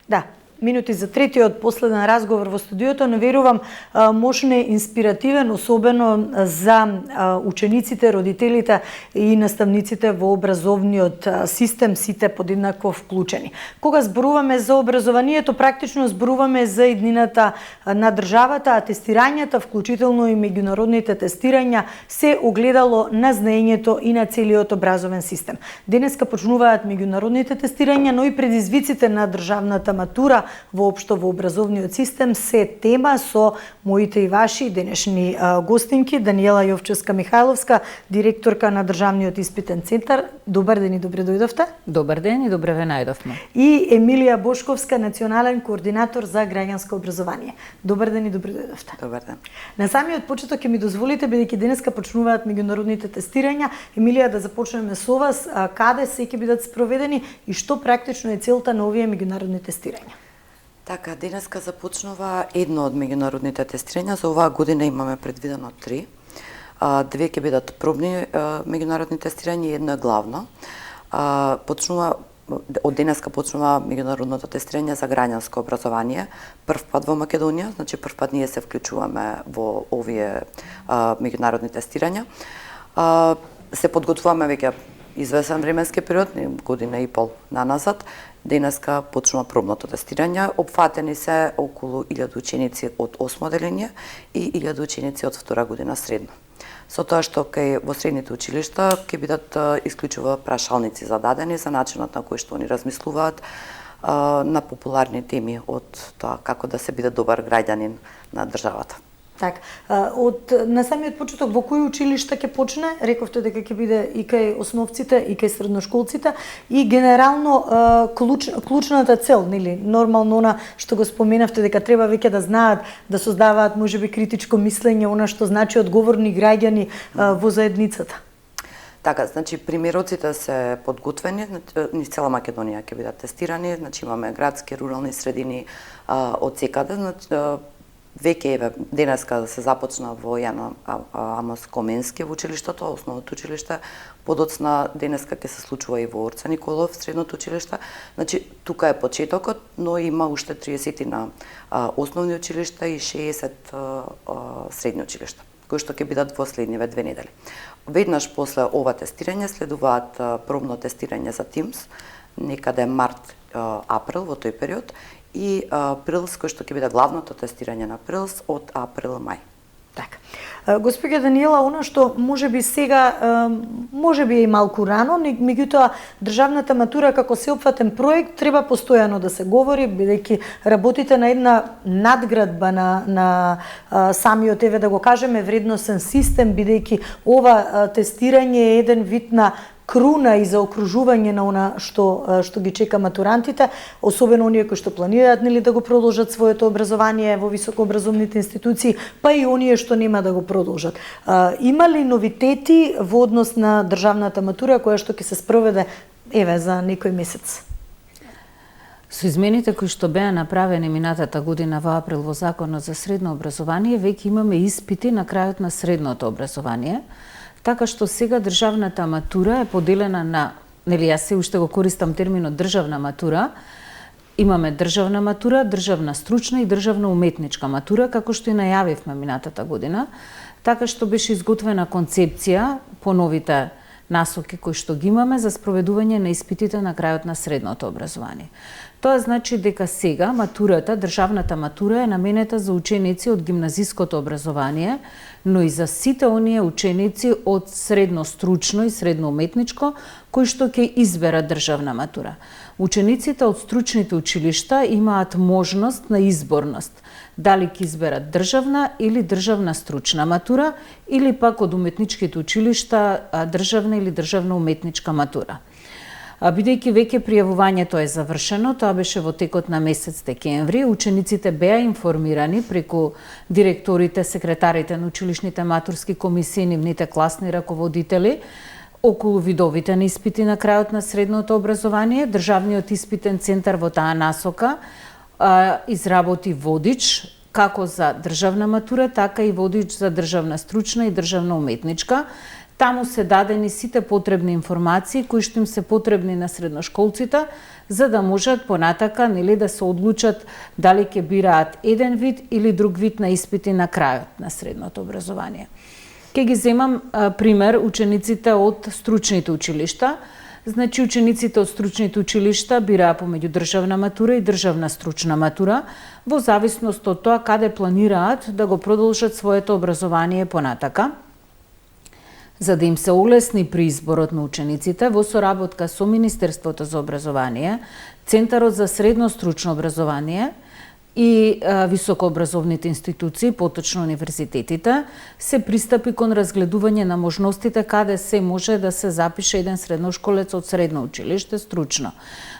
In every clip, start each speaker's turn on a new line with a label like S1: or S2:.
S1: Да, минути за третиот последен разговор во студиото, не верувам мощен е инспиративен, особено за учениците, родителите и наставниците во образовниот систем, сите подеднакво вклучени. Кога зборуваме за образованието, практично зборуваме за иднината на државата, а тестирањата, вклучително и меѓународните тестирања, се огледало на знаењето и на целиот образовен систем. Денеска почнуваат меѓународните тестирања, но и предизвиците на државната матура воопшто во образовниот систем се тема со моите и ваши денешни гостинки, Даниела Јовчевска-Михајловска, директорка на Државниот испитен центар. Добар ден и добре дојдовте.
S2: Добар ден и добре ве најдовме.
S1: И Емилија Бошковска, национален координатор за граѓанско образование. Добар ден и добре дојдовте.
S3: Добар ден.
S1: На самиот почеток ќе ми дозволите, бидејќи денеска почнуваат меѓународните тестирања, Емилија, да започнеме со вас, каде се ќе бидат спроведени и што практично е целта на овие меѓународни тестирања?
S3: Така, денеска започнува едно од меѓународните тестирања. За оваа година имаме предвидено 3. Две ќе бидат пробни меѓународни тестирања и едно е главно. Од денеска почнува меѓународното тестирање за граѓанско образование. Прв пат во Македонија, значи прв пат ние се вклучуваме во овие меѓународни тестирања. Се подготвуваме веќе извесен временски период, година и пол наназад. Денеска почнува пробното тестирање. Опфатени се околу 1000 ученици од 8 оделение и 1000 ученици од 2 година средно. Со тоа што во средните училишта ќе бидат исклучува прашалници зададени за начинот на кој што они размислуваат на популарни теми од тоа како да се биде добар граѓанин на државата.
S1: Так, на самиот почеток во кои училишта ќе почне? Рековте дека ќе биде и кај основците, и кај средношколците, и генерално клучната цел, нели, нормално она што го споменавте, дека треба веќе да знаат, да создаваат можеби критичко мислење, она што значи одговорни граѓани во заедницата.
S3: Така, значи примероците се подготвени, низ цела Македонија ќе бидат тестирани, значи имаме градски, рурални средини од секаде, значи веќе денеска се започна во Јан Амос Коменски во училиштето, основното училиште, подоцна денеска ќе се случува и во Орца Николов, средното училиште. Значи тука е почетокот, но има уште 30 на основни училишта и 60 средни училишта, кои што ќе бидат во следниве 2 недели. Веднаш после ова тестирање следуваат пробно тестирање за Teams, некаде март-април во тој период, и Прилс, кој што ќе биде главното тестирање на Прилс од април-мај.
S1: Така. Господја Даниела, она што можеби сега, можеби е и малку рано, меѓутоа државната матура како сеопфатен проект треба постојано да се говори, бидејќи работите на една надградба на самиот, еве да го кажеме, вредносен систем, бидејќи ова тестирање е еден вид на круна и за окружување на она што ги чека матурантите, особено оние кои што планираат нели да го продолжат своето образование во високообразовните институции, па и оние што нема да го продолжат. Има ли новитети во однос на државната матура која што ќе се спроведе еве за некој месец?
S2: Со измените кои што беа направени минатата година во април во Законот за средно образование, веќе имаме испити на крајот на средното образование. Така што сега државната матура е поделена на, нели јас се уште го користам терминот државна матура. Имаме државна матура, државна стручна и државна уметничка матура, како што и најавивме минатата година. Така што беше изготвена концепција по новите насоки кои што ги имаме за спроведување на испитите на крајот на средното образование. Тоа значи дека сега матурата, државната матура е наменета за ученици од гимназиското образование, но и за сите оние ученици од средно стручно и средно уметничко кои што ќе изберат државна матура. Учениците од стручните училишта имаат можност на изборност, дали ќе изберат државна или државна стручна матура, или пак од уметничките училишта државна или државна уметничка матура. Бидејќи веќе пријавувањето е завршено, тоа беше во текот на месец декември, учениците беа информирани преку директорите, секретарите на училишните матурски комисии, нивните класни раководители, околу видовите на испити на крајот на средното образование. Државниот испитен центар во таа насока изработи водич како за државна матура, така и водич за државна стручна и државна уметничка. Таму се дадени сите потребни информации кои што им се потребни на средношколците, за да можат понатака да се одлучат дали ќе бираат еден вид или друг вид на испити на крајот на средното образование. Ке ги земам пример учениците од стручните училишта. Значи, учениците од стручните училишта бираа помеѓу државна матура и државна стручна матура, во зависност од тоа каде планираат да го продолжат своето образование понатака. За да им се олесни при изборот на учениците, во соработка со Министерството за образование, Центарот за средно стручно образование и високообразовните институции, поточно универзитетите, се пристапи кон разгледување на можностите каде се може да се запише еден средношколец од средно училиште стручно.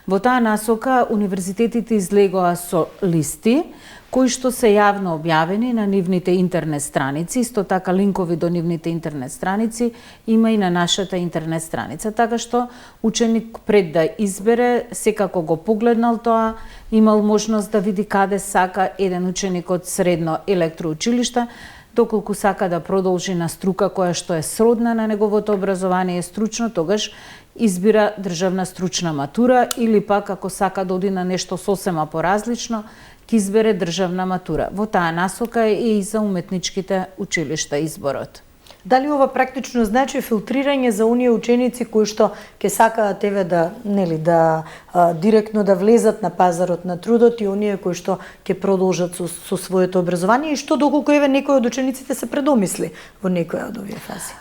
S2: Во таа насока универзитетите излегоа со листи кои што се јавно објавени на нивните интернет страници, исто така линкови до нивните интернет страници има и на нашата интернет страница, така што ученик пред да избере секако го погледнал тоа, имал можност да види каде сака еден ученик од средно електроучилиште, доколку сака да продолжи на струка која што е сродна на неговото образование стручно, тогаш избира државна стручна матура или пак ако сака да оди на нешто сосема поразлично, ќе избере државна матура. Во таа насока е и за уметничките училишта изборот.
S1: Дали ова практично значи филтрирање за оние ученици кои што ќе сакаат да директно да влезат на пазарот на трудот и оние кои што ќе продолжат со своето образование и што доколку некој од учениците се предомисли во некоја од овие фази?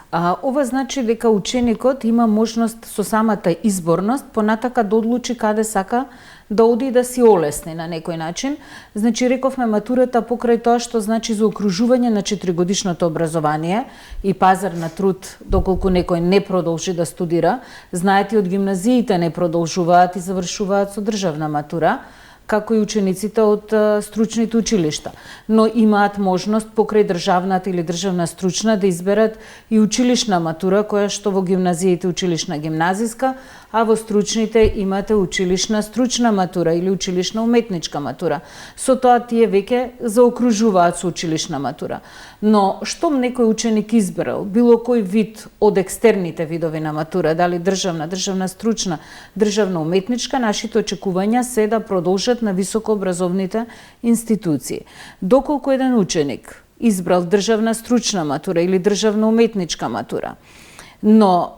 S2: Ова значи дека ученикот има можност со самата изборност понатака да одлучи каде сака да оди да си олесни на некој начин. Значи, рековме матурата покрај тоа што значи за окружување на 4-годишното образование и пазар на труд, доколку некој не продолжи да студира, знаете, од гимназиите не продолжуваат и завршуваат со државна матура, како и учениците од стручните училишта. Но имаат можност покрај државната или државна стручна да изберат и училишна матура, која што во гимназиите училишна гимназиска, а во стручните имате училишна стручна матура или училишна уметничка матура. Со тоа тие веќе заокружуваат со училишна матура. Но штом некој ученик изберал било кој вид од екстерните видови на матура, дали државна, државна стручна, државна уметничка, нашите очекувања се да продолжат на високообразовните институции. Доколку еден ученик избрал државна стручна матура или државна уметничка матура, но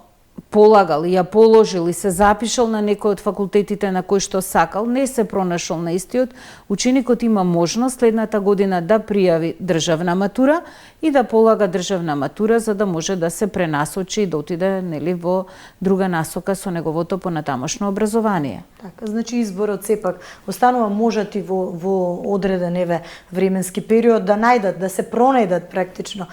S2: полагал и ја положил и се запишал на некој од факултетите на кој што сакал, не се пронашол на истиот, ученикот има можност следната година да пријави државна матура и да полага државна матура за да може да се пренасочи и да отиде во друга насока со неговото понатамошно образование.
S1: Така, значи изборот сепак останува можати во одреден временски период да најдат, да се пронајдат практично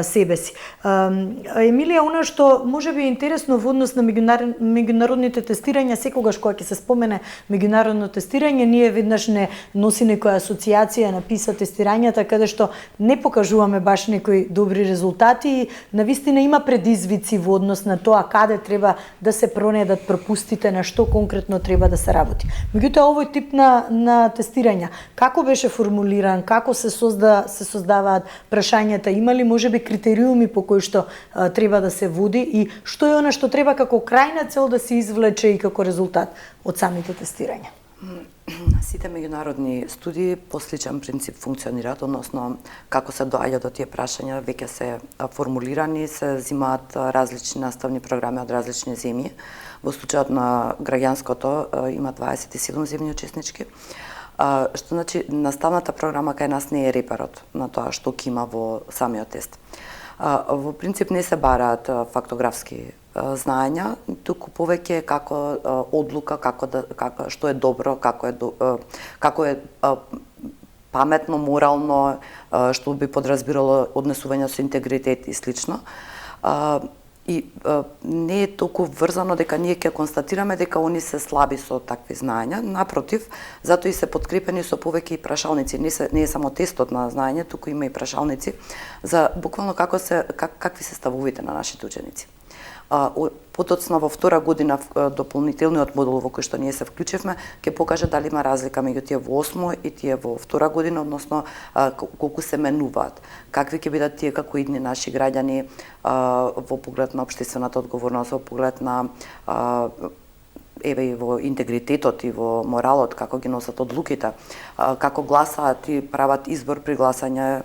S1: себе си. Емилија, она што можеби е интересно во однос на меѓународните тестирања, секогаш кога ќе се спомене меѓународно тестирање, ние веднаш не носи некоја асоциација на PISA тестирањата, каде што не покажуваме баш некои добри резултати и навистина има предизвици во однос на тоа каде треба да се пронајдат пропустите, на што конкретно треба да се работи. Меѓутоа, овој тип на тестирања, како беше формулиран, како се создаваат прашањата, има ли можеби критериуми по кои што треба да се води и што е она што треба како крајна цел да се извлече и како резултат од самите тестирања?
S3: Сите меѓународни студии по сличен принцип функционираат, односно како се доаѓа до тие прашања, веќе се формулирани, се взимаат различни наставни програми од различни земји. Во случајот на граѓанското има 27 земји учеснички, што значи наставната програма кај нас не е реперот на тоа што ќе има во самиот тест. Во принцип не се бараат фактографски знаења, туку повеќе како одлука, што е добро, како е паметно, морално, што би подразбирало однесување со интегритет и слично. И не е толку врзано дека ние ќе констатираме дека они се слаби со такви знаења, напротив, затоа и се подкрепени со повеќе и прашалници, не е само тестот на знаење, туку има и прашалници за буквално какви се ставовите на нашите ученици. Потоцно во втора година дополнителниот модул во кој што ние се вклучивме ќе покаже дали има разлика меѓу тие во 8 и тие во втора година, односно колку се менуваат. Какви ќе бидат тие како идни наши граѓани во поглед на општествената одговорност, во поглед на и во интегритетот и во моралот, како ги носат одлуките, како гласаат и прават избор при гласање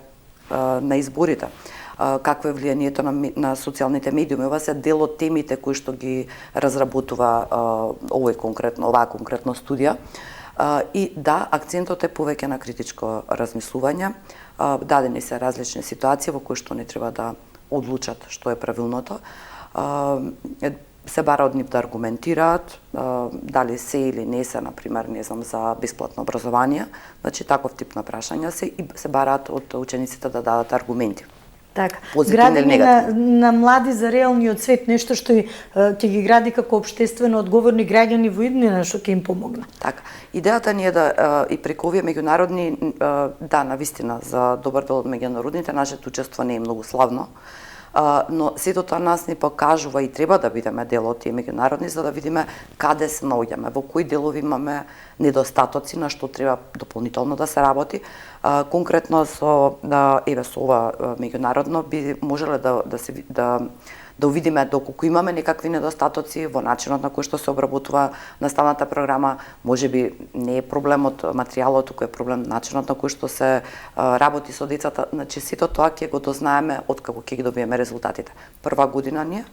S3: на изборите. Какво е влијанието на социјалните медиуми. Ова се дел од темите кои што ги разработува оваа конкретно студија. И да, акцентот е повеќе на критичко размислување. Дадени се различни ситуации во кои што не треба да одлучат што е правилното. Се бара од нив да аргументираат дали се или не се, например, не знам, за бесплатно образование. Значи, таков тип на прашања се бараат од учениците да дадат аргументи.
S1: Така,
S3: градење
S1: на млади за реалниот свет, нешто што ќе ги гради како општествено одговорни граѓани во иднина, што ќе им помогне.
S3: Така, идејата ни е да и преку овие меѓународни, да, навистина, за добар дел од меѓународните, нашето учество не е многу славно, но сето тоа нас ни покажува и треба да бидеме дел од тие меѓународни, за да видиме каде се наоѓаме, во кои делови имаме недостатоци, на што треба дополнително да се работи. Конкретно со ова меѓународно би можеле да увидиме доколку имаме некакви недостатоци во начинот на кој што се обработува наставната програма. Можеби не е проблемот материјалот, туку е проблем начинот на кој што се работи со децата. Значи сето тоа ќе го дознаеме откако ќе ги добиеме резултатите. Прва година ние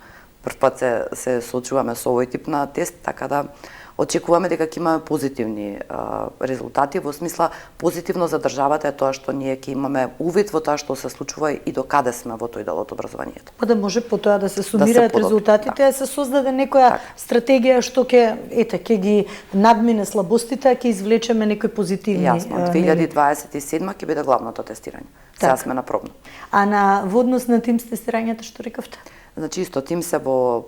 S3: прв пат се соочуваме со овој тип на тест, така да очекуваме дека ќе имаме позитивни резултати, во смисла позитивно за државата е тоа што ние ќе имаме увид во тоа што се случува и до каде сме во тој дел од образованието.
S1: Па да може потоа да се сумираат резултатите, да се создаде некоја стратегија што ќе ги надмине слабостите, ќе извлечеме некои позитивни.
S3: Јасно, 2027 ќе биде главното тестирање. Сега сме на пробно.
S1: А на во однос на тимс тестирањата што рекавте?
S3: Значи исто тим се во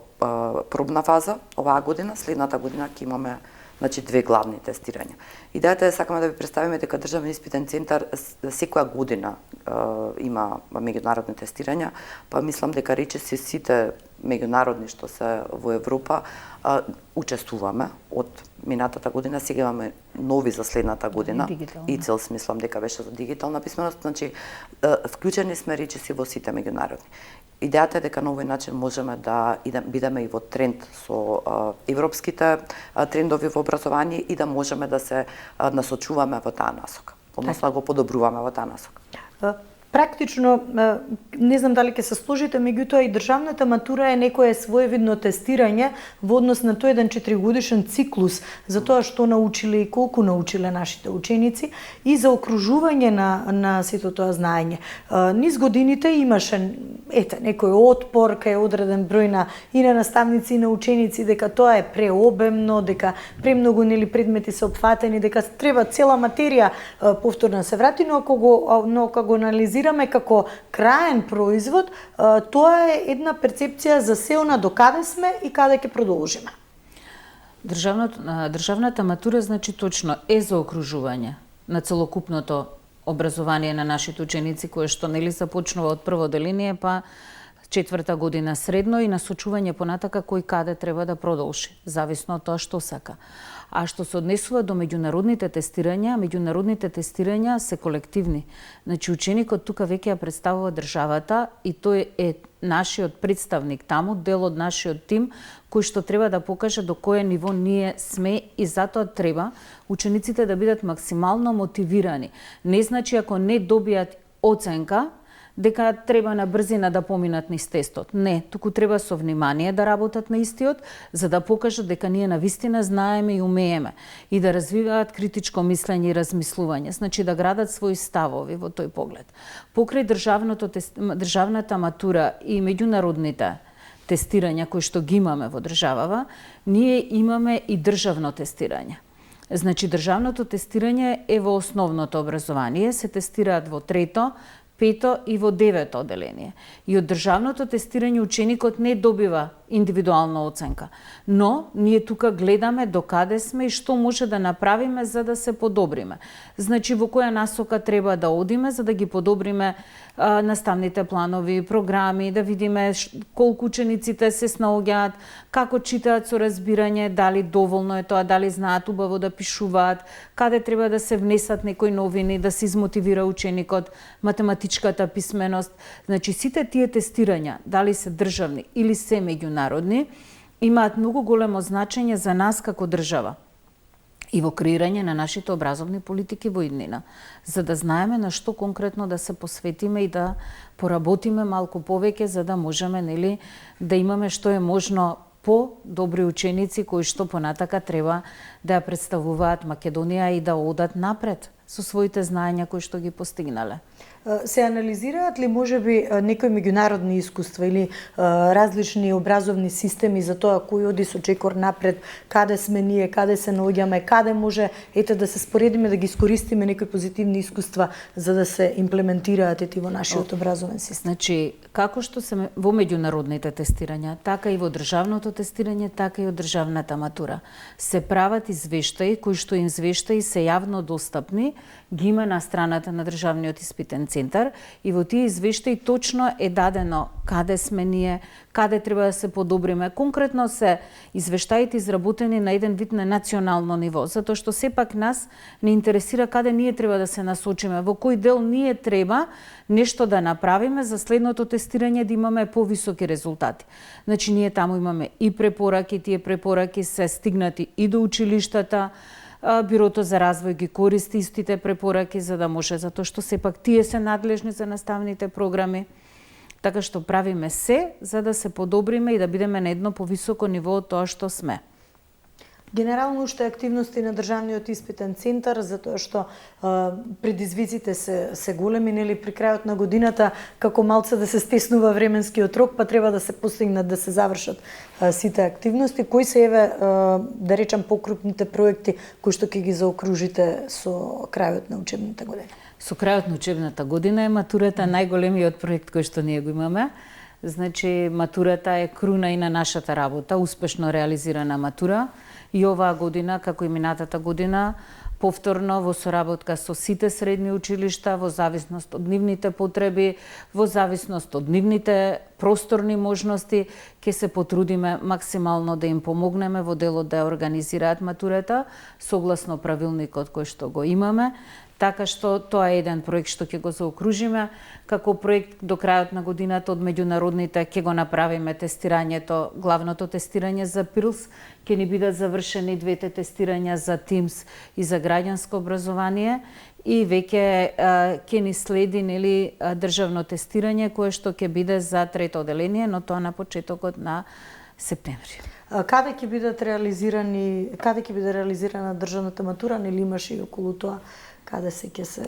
S3: пробна фаза оваа година, следната година ќе имаме две главни тестирања. Идејата е сакаме да ви представиме дека Државен испитен центар секоја година има меѓународни тестирања, па мислам дека речиси сите меѓународни што се во Европа учествуваме од минатата година, сега имаме нови за следната година и цел смислам дека беше за дигитална писменост, значи вклучени сме речиси во сите меѓународни. Идејата е дека на овој начин можеме да бидеме и во тренд со европските трендови во образование и да можеме да се насочуваме во таа насока, односно да го подобруваме во таа насока.
S1: Практично, не знам дали ќе се сложите, меѓутоа и државната матура е некое своевидно тестирање во однос на тој еден 4-годишен циклус за тоа што научиле и колку научиле нашите ученици и за окружување на сето тоа знаење. Низ годините имаше некој отпор кај одреден број на наставници и на ученици дека тоа е преобемно, дека премногу предмети се опфатени, дека треба цела материја повторно се врати, но ако го анализираме како краен производ, тоа е една перцепција за сеона до каде сме и каде ќе продолжиме.
S2: Државната матура значи точно е за окружување на целокупното образование на нашите ученици, кое што започнува од прво деление, па 4-та година средно и насочување понатака кој каде треба да продолжи, зависно од тоа што сака. А што се однесува до меѓународните тестирања се колективни. Значи ученикот тука веќе ја представува државата и тој е нашиот представник таму, дел од нашиот тим кој што треба да покаже до кое ниво ние сме и затоа треба учениците да бидат максимално мотивирани. Не значи ако не добијат оценка дека треба на брзина да поминат низ тестот. Не, туку треба со внимание да работат на истиот, за да покажат дека ние навистина знаеме и умееме и да развиваат критичко мислење и размислување, значи да градат своји ставови во тој поглед. Покрај државната матура и меѓународните тестирања кои што ги имаме во државава, ние имаме и државно тестирање. Значи државното тестирање е во основното образование, се тестираат во 3-то, 5-то и во 9-то одделение. И од државното тестирање ученикот не добива индивидуална оценка. Но ние тука гледаме докаде сме и што може да направиме за да се подобриме. Значи во која насока треба да одиме за да ги подобриме наставните планови, програми, да видиме колку учениците се снаоѓаат, како читаат со разбирање, дали доволно е тоа, дали знаат убаво да пишуваат, каде треба да се внесат некои новини, да се измотивира ученикот, математичката писменост. Значи сите тие тестирања, дали се државни или се меѓународни, имаат многу големо значење за нас како држава и во креирање на нашите образовни политики во иднина, за да знаеме на што конкретно да се посветиме и да поработиме малку повеќе за да можеме да имаме што е можно по-добри ученици кои што понатака треба да ја представуваат Македонија и да одат напред со своите знаења кои што ги постигнале.
S1: Се анализираат ли можеби некои меѓународни искуства или различни образовни системи за тоа кој оди со чекор напред, каде сме ние, каде се наоѓаме, каде може да се споредиме, да ги искористиме некои позитивни искуства за да се имплементираат во нашиот образовен систем?
S2: Значи, како што се во меѓународните тестирања, така и во државното тестирање, така и во државната матура, се прават извештаи кои што извештаи се јавно достапни, ги има на страната на државниот испитен центар и во тие извештаи точно е дадено каде сме ние, каде треба да се подобриме. Конкретно се извештаите изработени на еден вид на национално ниво, затоа што сепак нас не интересира каде ние треба да се насочиме, во кој дел ние треба нешто да направиме за следното тестирање да имаме повисоки резултати. Значи ние таму имаме и препораки, тие препораки се стигнати и до училиштата, Бирото за развој ги користи истите препораки за да може, затоа што сепак тие се надлежни за наставните програми. Така што правиме се за да се подобриме и да бидеме на едно повисоко ниво од тоа што сме.
S1: Генерално уште активности на државниот испитен центар, затоа што предизвиците се големи, при крајот на годината, како малце да се стеснува временскиот рок, па треба да се постигнат, да се завршат сите активности. Кои се да речам, покрупните проекти кои што ќе ги заокружите со крајот на учебната година?
S2: Со крајот на учебната година е матурата најголемиот проект кој што ние го имаме. Значи, матурата е круна и на нашата работа, успешно реализирана матура. И оваа година, како и минатата година, повторно во соработка со сите средни училишта, во зависност од нивните потреби, во зависност од нивните просторни можности, ќе се потрудиме максимално да им помогнеме во делот да ја организираат матурата, согласно правилникот кој што го имаме. Така што тоа е еден проект што ќе го заокружиме. Како проект до крајот на годината од меѓународните ќе го направиме тестирањето, главното тестирање за ПИРЛС, ќе ни бидат завршени двете тестирања за ТИМС и за граѓанско образование и веќе ќе ни следи државно тестирање кое што ќе биде за трето оделение, но тоа на почетокот на септември.
S1: Каде ќе биде реализирана државната матура, нели имаше и околу тоа? Каде ќе се...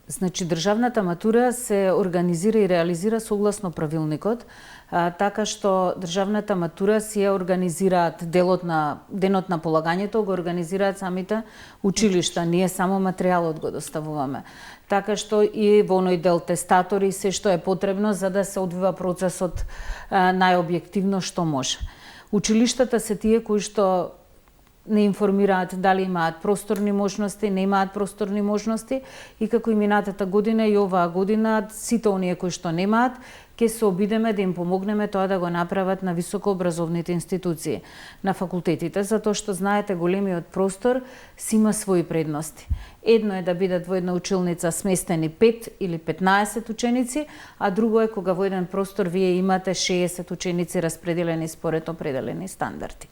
S2: Значи, државната матура се организира и реализира согласно правилникот, така што државната матура си ја организираат денот на полагањето, го организираат самите училишта. Ние само материјалот го доставуваме. Така што и во оној дел тестатори се што е потребно за да се одвива процесот најобјективно што може. Училиштата се тие кои што не информираат дали имаат просторни можности, не имаат просторни можности и како и минатата година и оваа година сите оние кои што немаат ќе се обидеме да им помогнеме тоа да го направат на високообразовните институции, на факултетите, затоа што знаете големиот простор си има своји предности. Едно е да бидат во една училница сместени 5 или 15 ученици, а друго е кога во еден простор вие имате 60 ученици распределени според определени стандарди.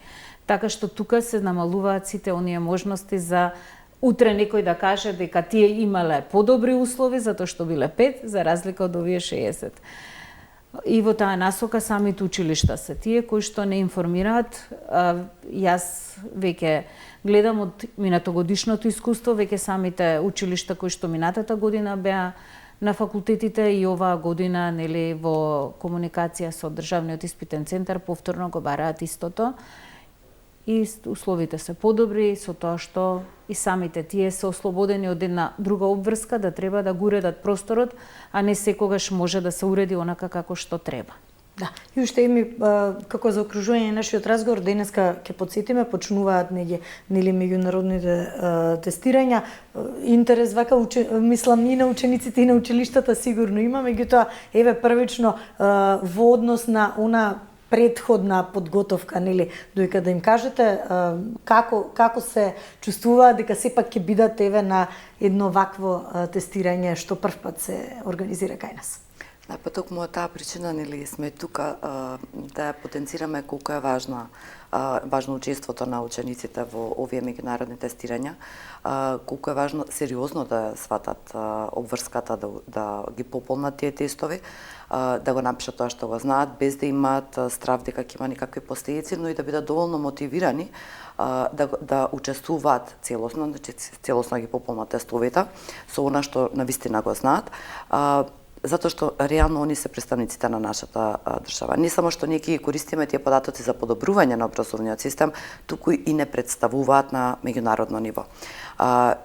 S2: Така што тука се намалуваат сите оние можности за утре некој да каже дека тие имале подобри услови затоа што биле 5 за разлика од овие 60. И во таа насока самите училишта се тие кои што не информираат. Јас веќе гледам од минатогодишното искуство, веќе самите училишта кои што минатата година беа на факултетите и оваа година во комуникација со државниот испитен центар повторно го бараат истото. И условите се подобри со тоа што и самите тие се ослободени од една друга обврска да треба да го уредат просторот, а не секогаш може да се уреди онака како што треба.
S1: Да, и уште еми како заокружување на нашиот разговор, денеска ќе потсетиме, почнуваат нели меѓународните тестирања. Интерес вака мислам и на учениците и на училиштата сигурно има, меѓутоа еве првично во однос на она предходна подготовка, нели, доека да им кажете како се чувствуваат дека сепак ќе бидат еве на едно вакво тестирање што првпат се организира кај нас.
S3: Да, па токму од таа причина, нели, сме тука да потенцираме колку е важно учеството на учениците во овие меѓународни тестирања, колку е важно сериозно да сватат обврската, да ги пополнат тие тестови, да го напишат тоа што го знаат, без да имаат страв дека ќе има никакви последици, но и да бидат доволно мотивирани да учествуваат целосно, значи целосно ги пополнат тестовите со она што навистина го знаат. Затоа што реално они се представниците на нашата држава. Не само што ние ги користиме тие податоци за подобрување на образовниот систем, туку и не представуваат на меѓународно ниво.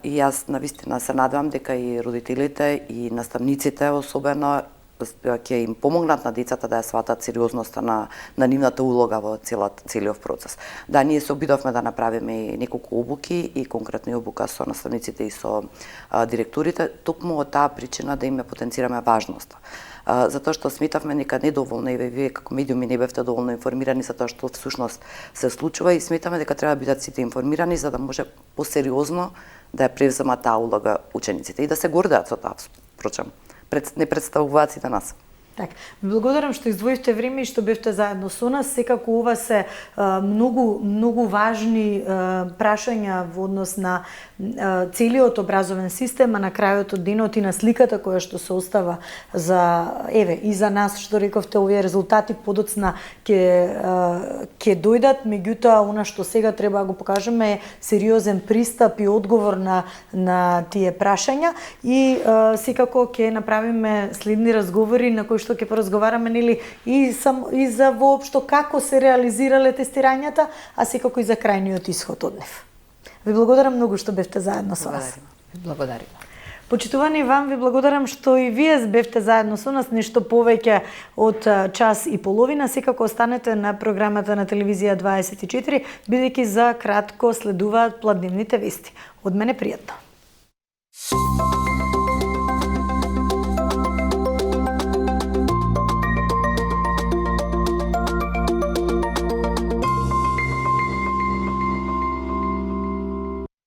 S3: И јас навистина се надевам дека и родителите и наставниците особено ќе им помогнат на децата да ја сватат сериозноста на нивната улога во целиот процес. Да, ние се обидовме да направиме и неколку обуки и конкретно обука со наставниците и со директорите, токму од таа причина да им потенцираме важноста. Затоа што сметавме дека недоволно и вие како медиуми не бевте доволно информирани за тоа што всушност се случува и сметаме дека треба да бидат сите информирани за да може посериозно да ја превземат таа улога учениците и да се гордеат со таа, впрочем. Не представуваат сите нас.
S1: Така, благодарам што издвоивте време и што бевте заедно со нас. Секако ова се многу важни прашања во однос на целиот образовен систем, а на крајот од денот и на сликата која што се остава за и за нас, што рековте, овие резултати подоцна ќе дојдат, меѓутоа она што сега треба да го покажеме е сериозен пристап и одговор на тие прашања и секако ќе направиме следни разговори на кои што ќе поразговараме нели и за воопшто како се реализирале тестирањата, а секако и за крајниот исход од нив. Ви благодарам многу што бевте заедно со нас.
S2: Благодарам.
S1: Почитувани, вам ви благодарам што и вие бевте заедно со нас нешто повеќе од час и половина. Секако останете на програмата на телевизија 24, бидејќи за кратко следуваат пладневните вести. Од мене пријатно.